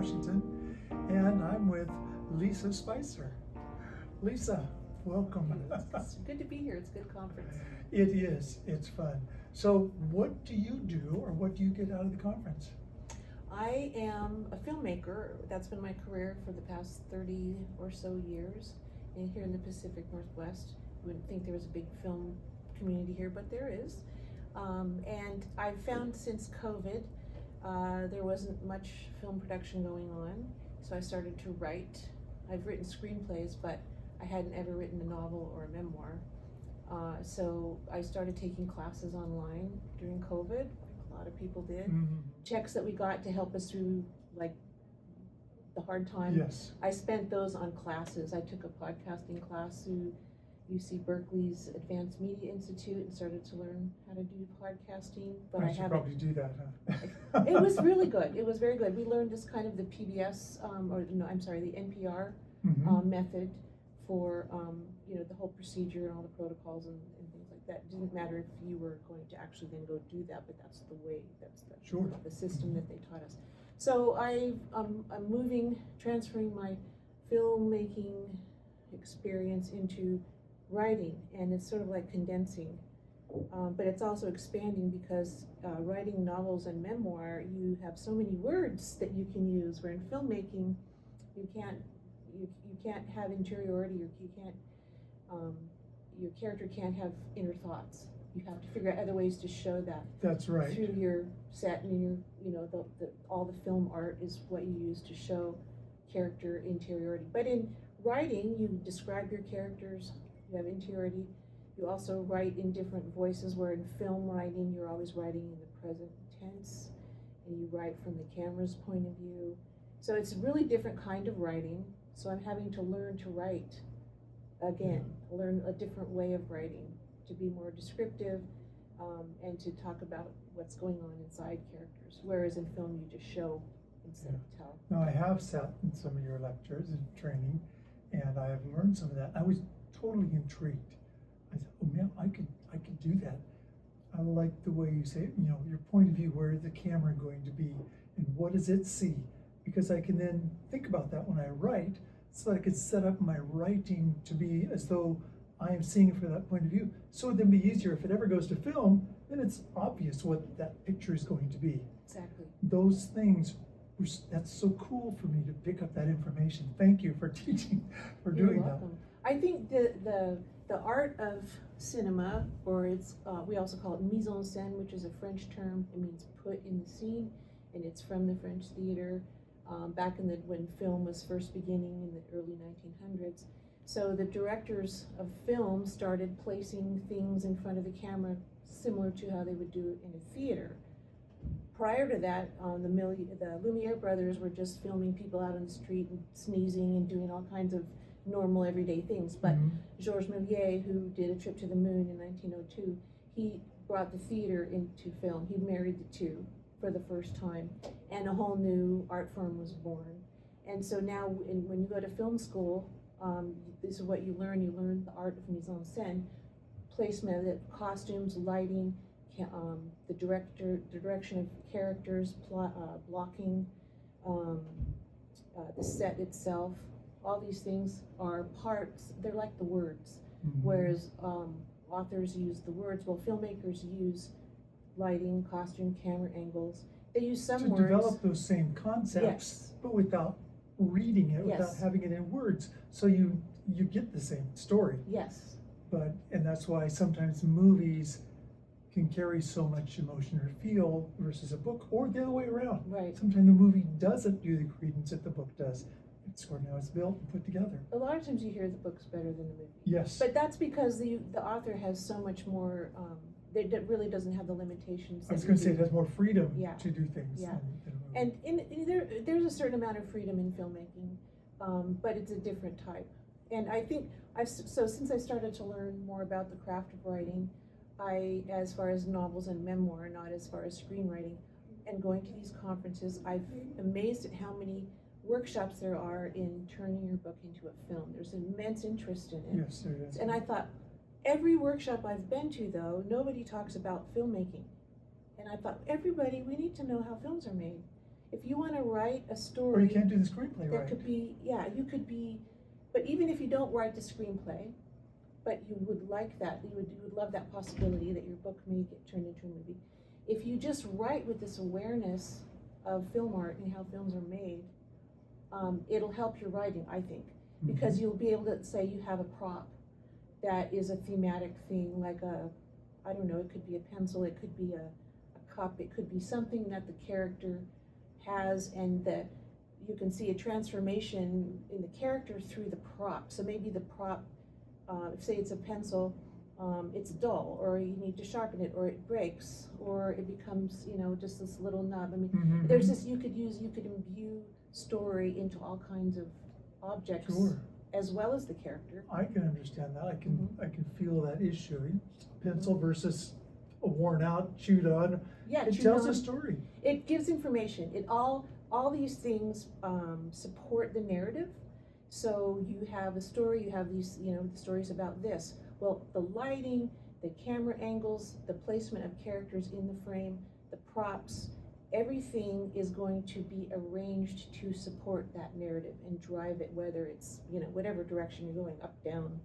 Washington, and I'm with Lisa Spicer. Lisa, welcome. It's good to be here. It's a good conference. It is. It's fun. So what do you do, or what do you get out of the conference? I am a filmmaker. That's been my career for the past 30 or so years. And here in the Pacific Northwest, you wouldn't think there was a big film community here, but there is. And I've found since COVID, there wasn't much film production going on, so I started to write. I've written screenplays, but I hadn't ever written a novel or a memoir. So I started taking classes online during COVID, like a lot of people did. Mm-hmm. Checks that we got to help us through like the hard time. Yes. I spent those on classes. I took a podcasting class through UC Berkeley's Advanced Media Institute and started to learn how to do podcasting. But I should probably do that, huh? It was really good. It was very good. We learned this kind of the PBS, the NPR Mm-hmm. method for the whole procedure and all the protocols and things like that. It didn't matter if you were going to actually then go do that, but that's the way, that's the system Mm-hmm. that they taught us. So I'm transferring my filmmaking experience into writing, and it's sort of like condensing, but it's also expanding because writing novels and memoir, you have so many words that you can use, where in filmmaking you can't have interiority, or your character can't have inner thoughts. You have to figure out other ways to show that. That's right. Through your set and all the film art is what you use to show character interiority. But in writing, you describe your characters, you have interiority. You also write in different voices, where in film writing, you're always writing in the present tense, and you write from the camera's point of view. So it's a really different kind of writing. So I'm having to learn to write again, learn a different way of writing, to be more descriptive, and to talk about what's going on inside characters. Whereas in film, you just show instead of tell. Now, I have sat in some of your lectures and training, and I have learned some of that. I was totally intrigued. I thought, oh man, I could do that. I like the way you say, your point of view, where is the camera going to be, and what does it see? Because I can then think about that when I write, so that I can set up my writing to be as though I am seeing it from that point of view. So it would then be easier if it ever goes to film, then it's obvious what that picture is going to be. Exactly. Those things, that's so cool for me to pick up that information. Thank you for teaching, for doing that. You're welcome. I think the art of cinema, or we also call it mise en scène, which is a French term. It means put in the scene, and it's from the French theater. Back when film was first beginning in the early 1900s. So the directors of film started placing things in front of the camera similar to how they would do it in a theater. Prior to that, the Lumiere brothers were just filming people out on the street and sneezing and doing all kinds of normal everyday things. But Georges Méliès, who did A Trip to the Moon in 1902, he brought the theater into film. He married the two for the first time, and a whole new art form was born. And so now when you go to film school, this is what you learn. You learn the art of mise en scène, placement of costumes, lighting, the direction of characters, blocking, the set itself. All these things are parts, they're like the words. Whereas authors use the words, well, filmmakers use lighting, costume, camera angles. They use some words. To develop those same concepts, yes, but without reading it, yes, without having it in words, so you get the same story. Yes. And that's why sometimes movies can carry so much emotion or feel versus a book, or the other way around. Right. Sometimes the movie doesn't do the credence that the book does. It's sort of how it's built and put together. A lot of times you hear the book's better than the movie. Yes. But that's because the author has so much more. That really doesn't have the limitations. I was going to say it has more freedom to do things. Yeah. And there's a certain amount of freedom in filmmaking, but it's a different type. And I think since I started to learn more about the craft of writing, as far as novels and memoir, not as far as screenwriting, and going to these conferences, I'm amazed at how many workshops there are in turning your book into a film. There's immense interest in it. Yes, there is. And I thought, every workshop I've been to, though, nobody talks about filmmaking. And I thought, we need to know how films are made. If you want to write a Or story, you can't do the screenplay that right. could be, yeah, you could be, but even if you don't write the screenplay, but you would like that, you would love that possibility that your book may get turned into a movie. If you just write with this awareness of film art and how films are made, it'll help your writing, I think, because you'll be able to say you have a prop that is a thematic thing, like I don't know, it could be a pencil, it could be a cup, it could be something that the character has, and that you can see a transformation in the character through the prop. So maybe the prop, say it's a pencil, it's dull, or you need to sharpen it, or it breaks, or it becomes, just this little nub. I mean, there's this, you could imbue story into all kinds of objects, Sure. as well as the character. I can understand that. I can feel that issue. Pencil versus a worn out, chewed on. Yeah, It tells a story. It gives information. It all these things support the narrative. So you have a story, you have these, the stories about this. Well, the lighting, the camera angles, the placement of characters in the frame, the props, everything is going to be arranged to support that narrative and drive it, whether it's, whatever direction you're going, up, down.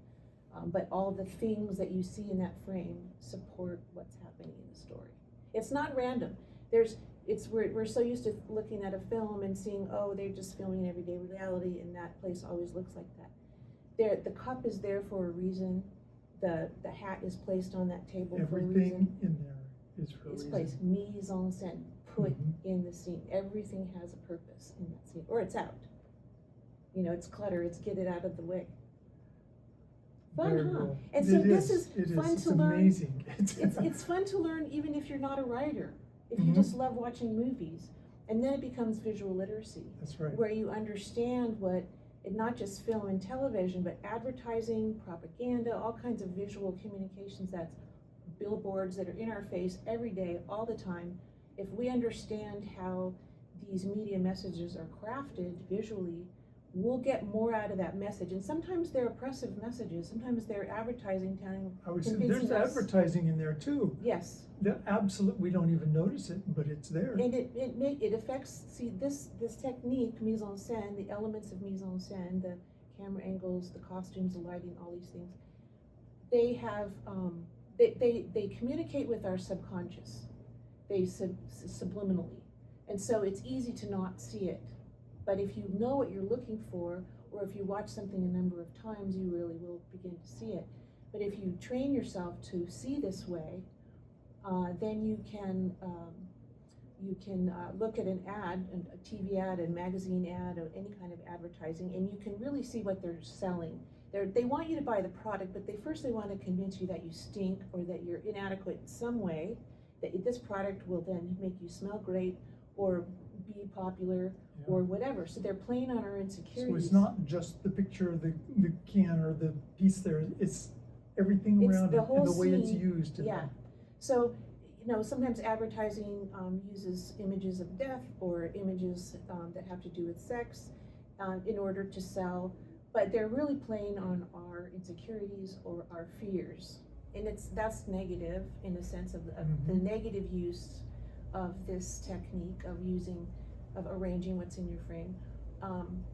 But all the things that you see in that frame support what's happening in the story. It's not random. We're so used to looking at a film and seeing, oh, they're just filming in everyday reality, and that place always looks like that. The cup is there for a reason. The hat is placed on that table for a reason. Everything in there is for a reason. Placed, mise en scène, put in the scene. Everything has a purpose in that scene, or it's out. It's clutter. It's get it out of the way. Fun, Very huh? cool. And so this is fun it's to learn. Amazing. It's fun to learn even if you're not a writer. If you just love watching movies, and then it becomes visual literacy. That's right. Where you understand not just film and television, but advertising, propaganda, all kinds of visual communications, that's billboards that are in our face every day, all the time. If we understand how these media messages are crafted visually, we'll get more out of that message. And sometimes they're oppressive messages. Sometimes they're advertising telling. I would say there's advertising in there too. Yes. We don't even notice it, but it's there. And it affects. See, this technique, mise en scène, the elements of mise en scène, the camera angles, the costumes, the lighting, all these things. They have they communicate with our subconscious. They subliminally, and so it's easy to not see it. But if you know what you're looking for, or if you watch something a number of times, you really will begin to see it. But if you train yourself to see this way, then you can look at an ad, a TV ad, a magazine ad, or any kind of advertising, and you can really see what they're selling. They want you to buy the product, but first they want to convince you that you stink or that you're inadequate in some way, that this product will then make you smell great or be popular or whatever. So they're playing on our insecurities. So it's not just the picture of the can or the piece there, it's everything around it and the way it's used. Yeah. So, sometimes advertising uses images of death or images that have to do with sex in order to sell, but they're really playing on our insecurities or our fears. And that's negative in the sense of the negative use of this technique of arranging what's in your frame.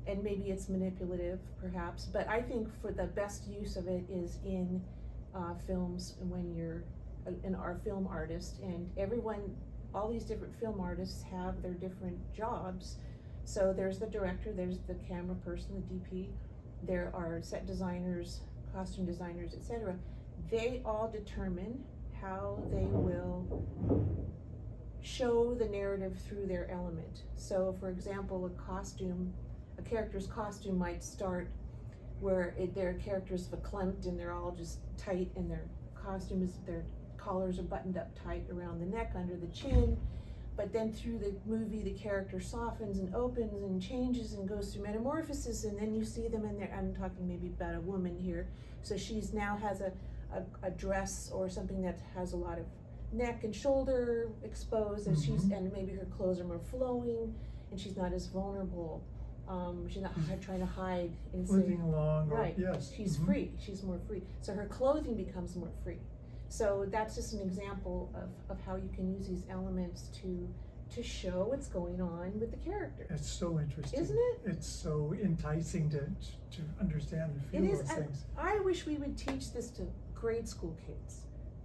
And maybe it's manipulative, perhaps, but I think for the best use of it is in films when you're our film artist, and all these different film artists have their different jobs. So there's the director, there's the camera person, the DP, there are set designers, costume designers, etc. They all determine how they will show the narrative through their element. So for example, a character's costume might start where their character's verklempt and they're all just tight, and their collars are buttoned up tight around the neck, under the chin. But then through the movie, the character softens and opens and changes and goes through metamorphosis, and then you see them in there. I'm talking maybe about a woman here. So she's now has a dress or something that has a lot of neck and shoulder exposed, and and maybe her clothes are more flowing, and she's not as vulnerable. She's not trying to hide and living along. Right. Yes. She's free. She's more free. So her clothing becomes more free. So that's just an example of how you can use these elements to to show what's going on with the character. It's so interesting. Isn't it? It's so enticing to understand and feel It is. those things. I wish we would teach this to grade school kids.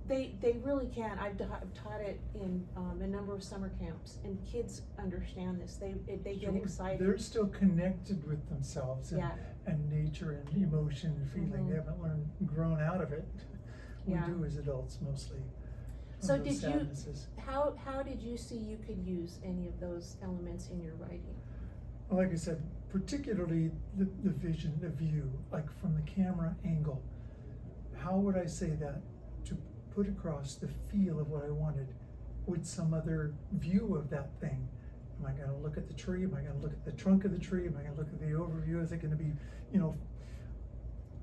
They really can. I've taught it in a number of summer camps, and kids understand this. They get Sure. excited. They're still connected with themselves and, Yeah. and nature and emotion and feeling. Mhm. They haven't grown out of it. We Yeah. do as adults mostly. So Those did you- sadnesses. How did you see you could use any of those elements in your writing? Well, like I said, particularly the vision, the view, like from the camera angle. How would I say that to put across the feel of what I wanted with some other view of that thing? Am I gonna look at the tree? Am I gonna look at the trunk of the tree? Am I gonna look at the overview? Is it gonna be,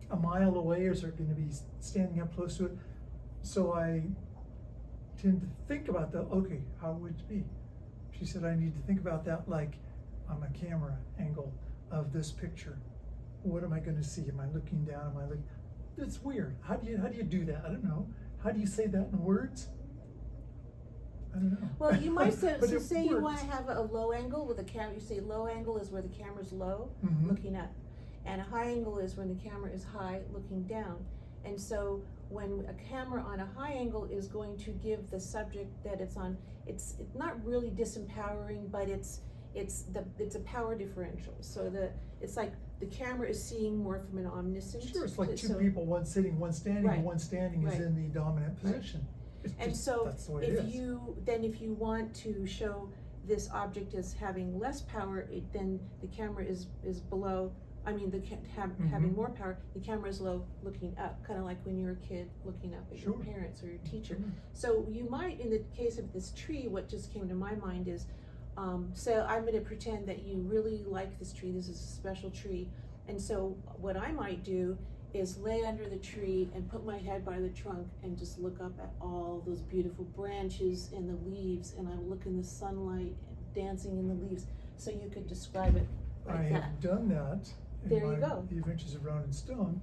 a mile away, or is it gonna be standing up close to it? So I tend to think about okay, how would it be? She said, I need to think about that like on a camera angle of this picture. What am I gonna see? Am I looking down? Am I looking? It's weird. How do you do that? I don't know. How do you say that in words? I don't know. Well, you might say, But so it say you want works. to have a low angle with a camera. You say low angle is where the camera's low, Mhm. looking up, and a high angle is when the camera is high, looking down. And so when a camera on a high angle is going to give the subject that it's on, it's not really disempowering, but it's a power differential. So it's like the camera is seeing more from an omniscient. Sure, it's like two so- people, one sitting, one standing. Right. The one standing is Right. in the dominant Right. position. It's And just- so that's the way it if is. you want to show this object as having less power, then the camera is below. I mean, having Mhm. more power, the camera is low, looking up, kind of like when you're a kid looking up at Sure. your parents or your teacher. Sure. So you might, in the case of this tree, what just came to my mind is, so I'm going to pretend that you really like this tree. This is a special tree, and so what I might do is lay under the tree and put my head by the trunk and just look up at all those beautiful branches and the leaves, and I'm looking the sunlight dancing in the leaves, so you could describe it like I that. have done that in There you go. The Adventures of Ronan Stone.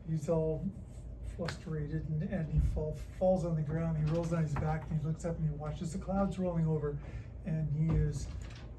He's all frustrated and he falls on the ground, he rolls on his back and he looks up and he watches the clouds rolling over, and he is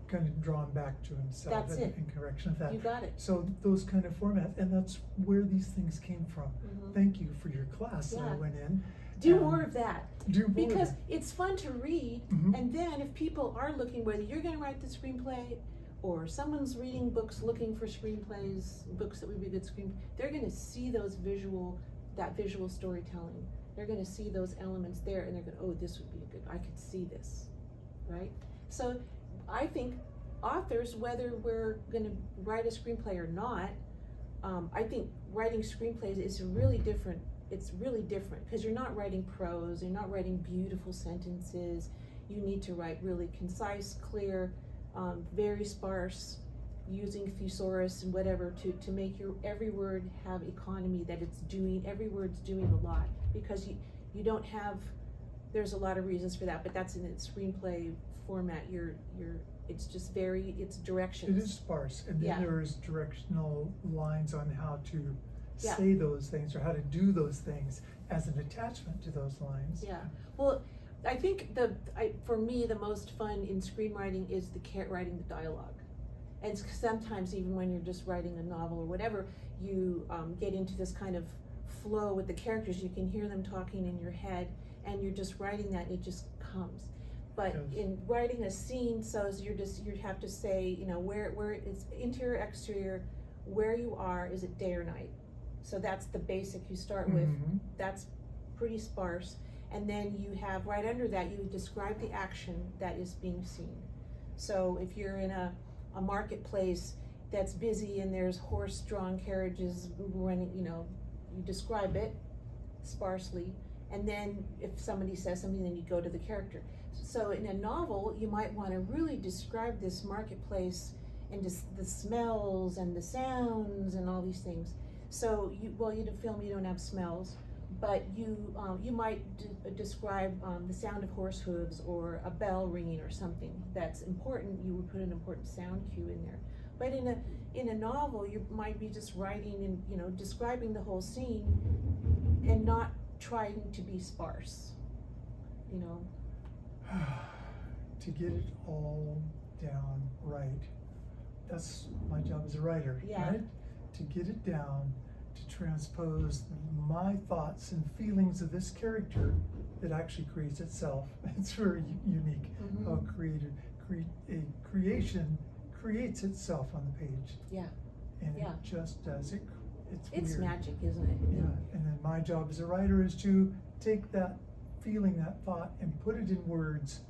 kind of drawn back to himself. That's it. In correction of that. You got it. So those kind of formats, and that's where these things came from. Mhm. Thank you for your class that I Yeah. went in. Do and more of that. Do more Because of that. it's fun to read, Mhm. and then if people are looking, whether you're going to write the screenplay or someone's reading books looking for screenplays, books that would be good they're going to see that visual storytelling. They're going to see those elements there, and they're going, oh, this would be I could see this, right? So I think authors, whether we're going to write a screenplay or not, I think writing screenplays is really different. It's really different because you're not writing prose, you're not writing beautiful sentences. You need to write really concise, clear, very sparse, using thesaurus and whatever to make your every word have economy, that it's doing, every word's doing a lot, because you don't have, there's a lot of reasons for that, but that's in its screenplay format. It's just it's directions. It is sparse, and then Yeah. there is directional lines on how to Yeah. say those things or how to do those things as an attachment to those lines. Yeah. Well, I think for me, the most fun in screenwriting is writing the dialogue. And sometimes even when you're just writing a novel or whatever, you get into this kind of flow with the characters. You can hear them talking in your head, and you're just writing that, and it just comes. But Yes. in writing a scene, so you have to say, where it's interior, exterior, where you are, is it day or night? So that's the basic you start with. Mhm. That's pretty sparse. And then you have right under that, you describe the action that is being seen. So if you're in a marketplace that's busy and there's horse-drawn carriages running, you describe it sparsely. And then if somebody says something, then you go to the character. So in a novel, you might want to really describe this marketplace and just the smells and the sounds and all these things. So in a film you don't have smells, but you might describe the sound of horse hooves or a bell ringing or something that's important. You would put an important sound cue in there. But in a novel, you might be just writing and describing the whole scene and not trying to be sparse. to get it all down right. That's my job as a writer, Yeah. right? To get it down, to transpose my thoughts and feelings of this character that actually creates itself. It's very unique how a creation creates itself on the page. Yeah. And Yeah. it just does. It's weird. magic, isn't it? Yeah, and then my job as a writer is to take that feeling, that thought, and put it in words.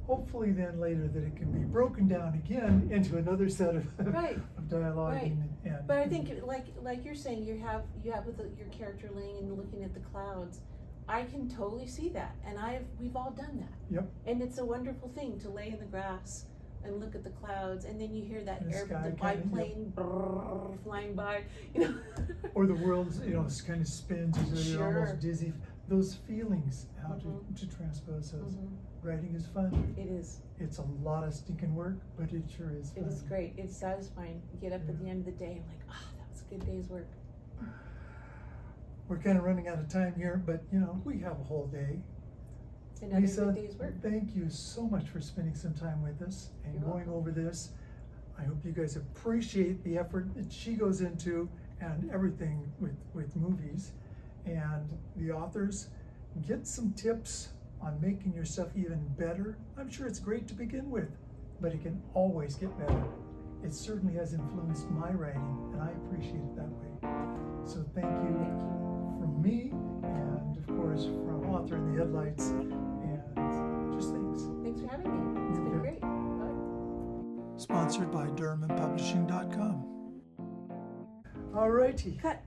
Hopefully then later that it can be broken down again into another set of, Right. of dialogue. Right. And But I think, like you're saying, you have with your character laying and looking at the clouds. I can totally see that, and we've all done that. Yep. And it's a wonderful thing to lay in the grass and look at the clouds, and then you hear that The sky biplane brrr, flying by, you know. Or the world, kind of spins as you're Sure. almost dizzy. Those feelings, how Mhm. to transpose those. Mhm. Writing is fun. It is. It's a lot of stinking work, but it sure is fun. It is great. It's satisfying. You get up at Yeah. the end of the day and like, that was a good day's work. We're kind of running out of time here, but we have a whole day. Another Lisa, good day's work. thank you so much for spending some time with us and You're going welcome. over this. I hope you guys appreciate the effort that she goes into and everything with movies. And the authors, get some tips on making your stuff even better. I'm sure it's great to begin with, but it can always get better. It certainly has influenced my writing, and I appreciate it that way. So thank you from me, and of course from Author in the Headlights, and just thanks. Thanks for having me. It's been Okay. great. Bye. Sponsored by DurhamandPublishing.com. All righty. Cut.